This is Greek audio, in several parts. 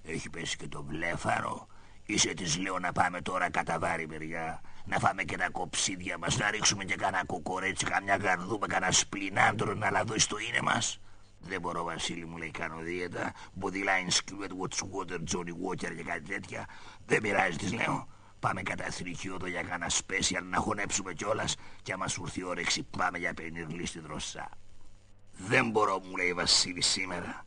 Έχει πέσει και το βλέφαρο. Είσαι της λέω να πάμε τώρα κατά βάρη μεριά. Να φάμε και τα κοψίδια μας, να ρίξουμε και κανένα κοκορέτσι, καμιά γαρδούμα, κανένα σπλινάντρο να λαδώσει στο είναι μας. Δεν μπορώ, Βασίλη μου, λέει, κάνω δίαιτα. Bodyline, Squirt, Watch Water, Johnny Walker και κάτι τέτοια. Δεν πειράζει, της λέω. Πάμε κατά θρικιόδο για κάνα special να χωνέψουμε κιόλας. Και άμα σου έρθει όρεξη, πάμε για πενιρλί στη δροσά. Δεν μπορώ, μου λέει, Βασίλη, σήμερα.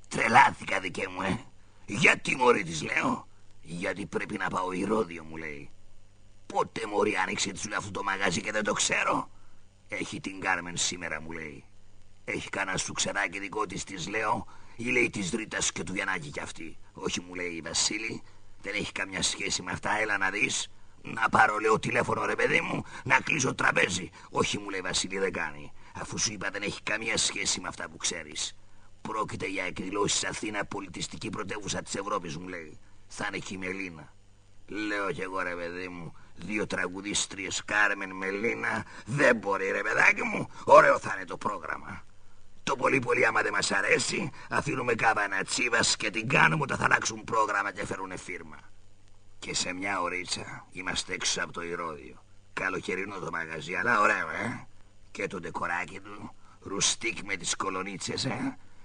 Τρελάθηκα, δικέ μου, Γιατί, μωρή, της λέω. Γιατί πρέπει να πάω Ηρώδειο, μου λέει. Πότε, μωρή, άνοιξε, της λέω, αυτό το μαγαζί και δεν το ξέρω. Έχει την Κάρμεν σήμερα, μου λέει. Έχει κανένα σου ξεράκι δικό της λέω, ή λέει της Ρίτας και του Γιαννάκη κι αυτή. Όχι, μου λέει η Βασίλη, δεν έχει καμιά σχέση με αυτά, έλα να δεις. Να πάρω, λέω, τηλέφωνο, ρε παιδί μου, να κλείσω τραπέζι. Όχι, μου λέει, Βασίλη, δεν κάνει. Αφού σου είπα δεν έχει καμία σχέση με αυτά που ξέρεις. Πρόκειται για εκδηλώσεις Αθήνα, πολιτιστική πρωτεύουσα της Ευρώπης, μου λέει. Θα είναι και η Μελίνα. Λέω κι εγώ, ρε παιδί μου, 2 τραγουδίστριες, Κάρμεν, Μελίνα, δεν μπορεί, ρε παιδάκι μου, ωραίο θα είναι το πρόγραμμα. Το πολύ πολύ άμα δεν μας αρέσει, αφήνουμε κάβανα τσίβας και την κάνουμε όταν θα αλλάξουν πρόγραμμα και φέρουνε φίρμα. Και σε μια ωρίτσα είμαστε έξω από το Ηρώδειο. Καλοκαιρινό το μαγαζί, αλλά ωραίο, Και το ντεκοράκι του, ρουστίκ με τις κολονίτσες,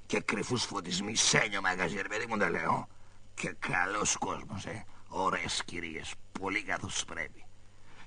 Και κρυφούς φωτισμοί, σένιο μαγαζί, ρε παιδί μου, τα λέω. Και καλός κόσμος, Ωραίες κυρίες, πολύ καθώς πρέπει.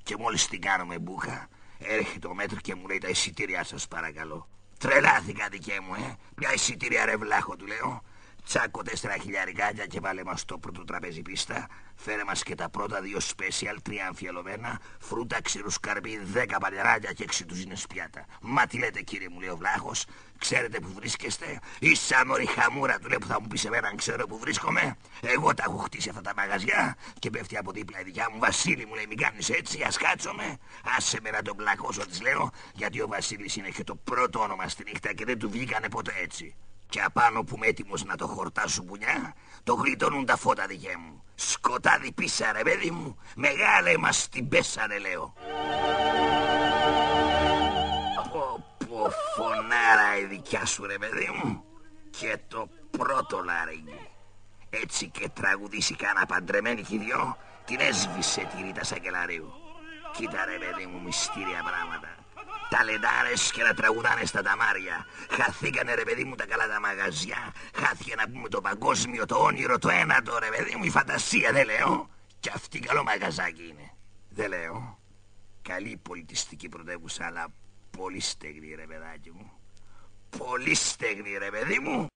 Και μόλις την κάνουμε μπούχα, έρχεται το μέτρο και μου λέει τα εισιτήριά σας παρακαλώ. Τρελάθηκα, δικέ μου, Μια εισιτήρια, ρε βλάχο, του λέω. Τσάκο 4 χιλιαρικάκια και βάλε μας το πρώτο τραπέζι πίστα. Φέρε μας και τα πρώτα 2 special, 3 αμφιαλωμένα, φρούτα, ξηρούς καρπί, 10 παλιαράκια και 6 τουζίνες πιάτα. Μα τι λέτε, κύριε, μου λέει ο βλάχος, ξέρετε που βρίσκεστε? Ίσα μωρή χαμούρα, του λέει, που θα μου πεις εμένα αν ξέρω που βρίσκομαι. Εγώ τα έχω χτίσει αυτά τα μαγαζιά και πέφτει από δίπλα η δικιά μου. Βασίλη, μου λέει, μην κάνεις έτσι, ας κάτσομαι. Άσε με να τον πλακώσω, της λέω, γιατί ο Βασίλης είναι και το πρώτο όνομα στη νύχτα και δεν του βγήκανε ποτέ έτσι. Και απάνω που είμαι έτοιμος να το χορτάσω μπουνιά, το γλιτώνουν τα φώτα, δικέ μου. Σκοτάδι πίσα, ρε παιδί μου, μεγάλε μας την πέσανε, λέω. Πω φωνάρα η δικιά σου, ρε παιδί μου. Και το πρώτο λάριγγι. Έτσι και τραγουδήσει κάνα παντρεμένη κι οι δυο, την έσβησε τη Ρίτα Σακελαρίου. Κοίτα, ρε παιδί μου, μυστήρια πράγματα. Ταλεντάρες και να τραγουδάνε στα ταμάρια. Χαθήκανε, ρε παιδί μου, τα καλά τα μαγαζιά. Χάθηκε, να πούμε, το παγκόσμιο, το όνειρο, το ένατο, ρε παιδί μου, η φαντασία, δεν λέω. Κι αυτή καλό μαγαζάκι είναι. Δεν λέω. Καλή πολιτιστική πρωτεύουσα, αλλά πολύ στεγνή, ρε παιδάκι μου. Πολύ στεγνή, ρε παιδί μου.